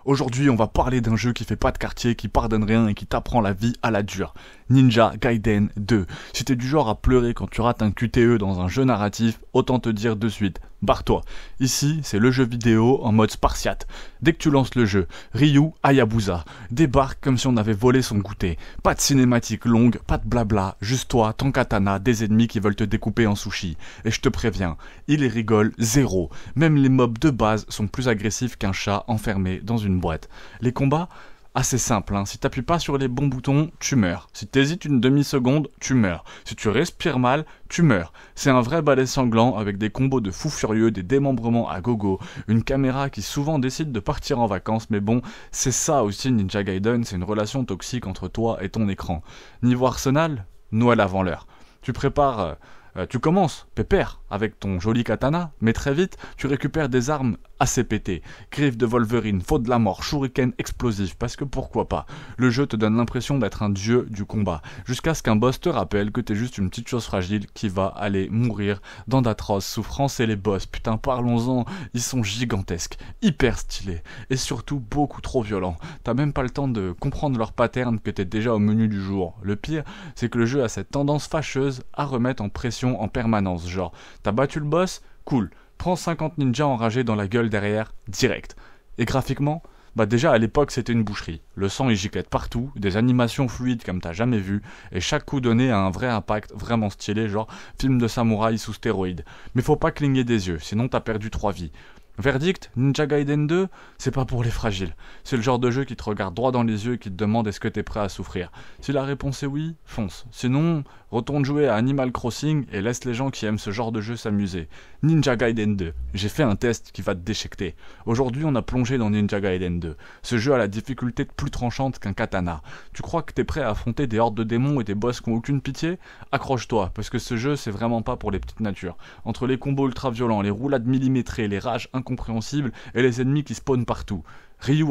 Aujourd'hui, on va parler d'un jeu qui fait pas de quartier, qui pardonne rien et qui t'apprend la vie à la dure. Ninja Gaiden 2. Si t'es du genre à pleurer quand tu rates un QTE dans un jeu narratif, autant te dire de suite, barre-toi. Ici, c'est le jeu vidéo en mode spartiate. Dès que tu lances le jeu, Ryu Hayabusa débarque comme si on avait volé son goûter. Pas de cinématique longue, pas de blabla, juste toi, ton katana, des ennemis qui veulent te découper en sushi. Et je te préviens, il rigole zéro. Même les mobs de base sont plus agressifs qu'un chat enfermé dans une boîte. Les combats, assez simple, si t'appuies pas sur les bons boutons, tu meurs. Si t'hésites une demi-seconde, tu meurs. Si tu respires mal, tu meurs. C'est un vrai balai sanglant avec des combos de fous furieux, des démembrements à gogo, une caméra qui souvent décide de partir en vacances, mais bon, c'est ça aussi Ninja Gaiden, c'est une relation toxique entre toi et ton écran. Niveau arsenal, Noël avant l'heure. Tu commences, pépère, avec ton joli katana, mais très vite, tu récupères des armes assez pétées. Griffes de Wolverine, faux de la mort, shuriken explosif, parce que pourquoi pas. Le jeu te donne l'impression d'être un dieu du combat, jusqu'à ce qu'un boss te rappelle que t'es juste une petite chose fragile qui va aller mourir dans d'atroces souffrances. Et les boss, putain, parlons-en, ils sont gigantesques, hyper stylés, et surtout beaucoup trop violents. T'as même pas le temps de comprendre leur pattern que t'es déjà au menu du jour. Le pire, c'est que le jeu a cette tendance fâcheuse à remettre en pression en permanence, genre, t'as battu le boss, cool, prends 50 ninjas enragés dans la gueule derrière, direct. Et graphiquement, déjà à l'époque c'était une boucherie, le sang il giclette partout, des animations fluides comme t'as jamais vu, et chaque coup donné a un vrai impact vraiment stylé, genre film de samouraï sous stéroïdes. Mais faut pas cligner des yeux, sinon t'as perdu 3 vies. Verdict, Ninja Gaiden 2, c'est pas pour les fragiles. C'est le genre de jeu qui te regarde droit dans les yeux et qui te demande est-ce que t'es prêt à souffrir. Si la réponse est oui, fonce. Sinon, retourne jouer à Animal Crossing et laisse les gens qui aiment ce genre de jeu s'amuser. Ninja Gaiden 2, j'ai fait un test qui va te déchiqueter. Aujourd'hui, on a plongé dans Ninja Gaiden 2. Ce jeu a la difficulté plus tranchante qu'un katana. Tu crois que t'es prêt à affronter des hordes de démons et des boss qui ont aucune pitié? Accroche-toi, parce que ce jeu, c'est vraiment pas pour les petites natures. Entre les combos ultra violents, les roulades millimétrées, les rages incompréhensibles et les ennemis qui spawnent partout, Ryu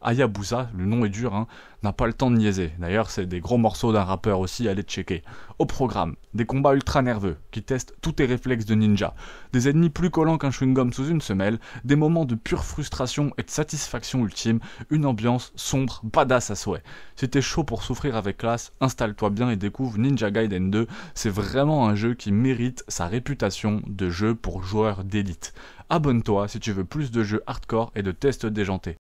Hayabusa, le nom est dur, n'a pas le temps de niaiser. D'ailleurs, c'est des gros morceaux d'un rappeur aussi, allez checker. Au programme, des combats ultra nerveux qui testent tous tes réflexes de ninja, des ennemis plus collants qu'un chewing-gum sous une semelle, des moments de pure frustration et de satisfaction ultime, une ambiance sombre, badass à souhait. Si t'es chaud pour souffrir avec classe, installe-toi bien et découvre Ninja Gaiden 2. C'est vraiment un jeu qui mérite sa réputation de jeu pour joueurs d'élite. Abonne-toi si tu veux plus de jeux hardcore et de tests déjantés.